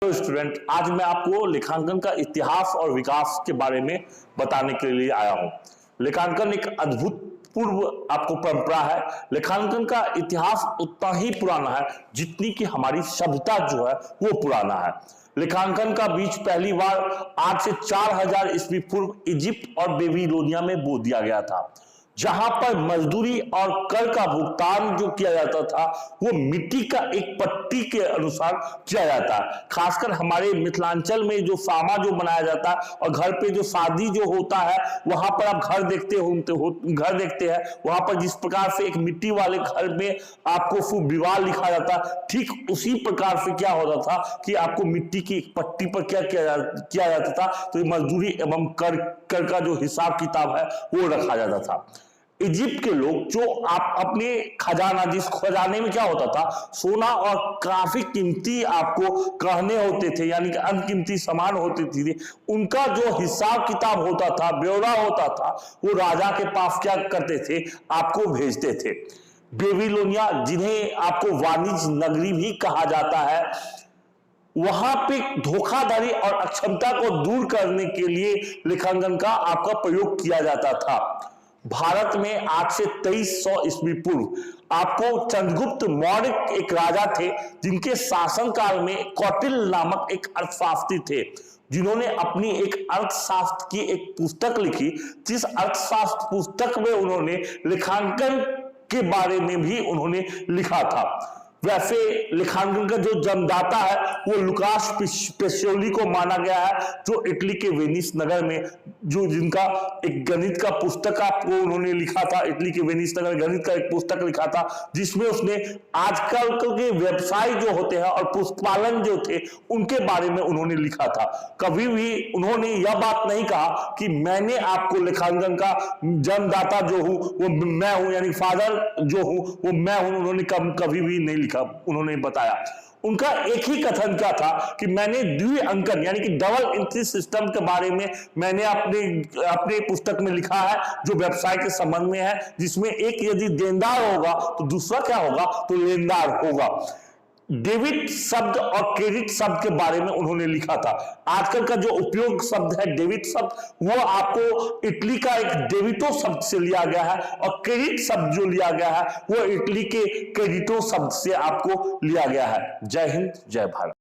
तो स्टूडेंट, आज मैं आपको लेखांकन का इतिहास और विकास के बारे में बताने के लिए आया हूं। लेखांकन एक अद्भुतपूर्व आपको परंपरा है। लेखांकन का इतिहास उतना ही पुराना है जितनी कि हमारी सभ्यता जो है वो पुराना है। लेखांकन का बीज पहली बार आज से 4000 ईस्वी पूर्व इजिप्ट और बेबीलोनिया में बो दिया गया था, जहां पर मजदूरी और कर का भुगतान जो किया जाता था वो मिट्टी का एक पट्टी के अनुसार किया जाता है। खासकर हमारे मिथिलांचल में जो सामा जो बनाया जाता है और घर पे जो शादी जो होता है वहां पर आप घर देखते हैं, वहां पर जिस प्रकार से एक मिट्टी वाले घर में आपको शुभ विवाह लिखा जाता, ठीक उसी प्रकार से क्या होता था कि आपको मिट्टी की एक पट्टी पर क्या किया जाता था, तो मजदूरी एवं कर का जो हिसाब किताब है वो रखा जाता था। इजिप्ट के लोग जो आप अपने खजाना, जिस खजाने में क्या होता था, सोना और काफी कीमती आपको गहने होते थे, यानी कि अनकीमती सामान होते थे, उनका जो हिसाब किताब होता था, ब्यौरा होता था, वो राजा के पास क्या करते थे, आपको भेजते थे। बेबीलोनिया, जिन्हें आपको वाणिज्य नगरी भी कहा जाता है, वहां पे धोखाधड़ी और अक्षमता को दूर करने के लिए लेखांकन का आपका प्रयोग किया जाता था। भारत में आज से 2300 ईस्वी पूर्व आपको चंद्रगुप्त मौर्य एक राजा थे, जिनके शासनकाल में कौटिल्य नामक एक अर्थशास्त्री थे, जिन्होंने अपनी एक अर्थशास्त्र की एक पुस्तक लिखी। जिस अर्थशास्त्र पुस्तक में उन्होंने लेखांकन के बारे में भी उन्होंने लिखा था। वैसे लेखांकन का जो जन्मदाता है वो लुकास पेसियोली को माना गया है, जो इटली के वेनिस नगर में जिनका एक गणित का पुस्तक आपको उन्होंने लिखा था। इटली के वेनिस नगर गणित का एक पुस्तक लिखा था, जिसमें उसने आजकल के व्यवसाय जो होते हैं और पुष्पालन जो थे उनके बारे में उन्होंने लिखा था। कभी भी उन्होंने यह बात नहीं कहा कि मैंने आपको लेखांकन का जन्मदाता जो हूं वो मैं हूं, यानी फादर जो हूं वो मैं हूं, उन्होंने कभी भी नहीं लिखा। उन्होंने बताया, उनका एक ही कथन क्या था कि मैंने द्विअंकन यानी कि डबल एंट्री सिस्टम के बारे में मैंने अपने पुस्तक में लिखा है, जो व्यवसाय के संबंध में है, जिसमें एक यदि देनदार होगा तो दूसरा क्या होगा, तो लेनदार होगा। डेबिट शब्द और क्रेडिट शब्द के बारे में उन्होंने लिखा था। आजकल का जो उपयोग शब्द है डेबिट शब्द, वो आपको इटली का एक डेबिटो शब्द से लिया गया है, और क्रेडिट शब्द जो लिया गया है वो इटली के क्रेडिटो शब्द से आपको लिया गया है। जय हिंद, जय भारत।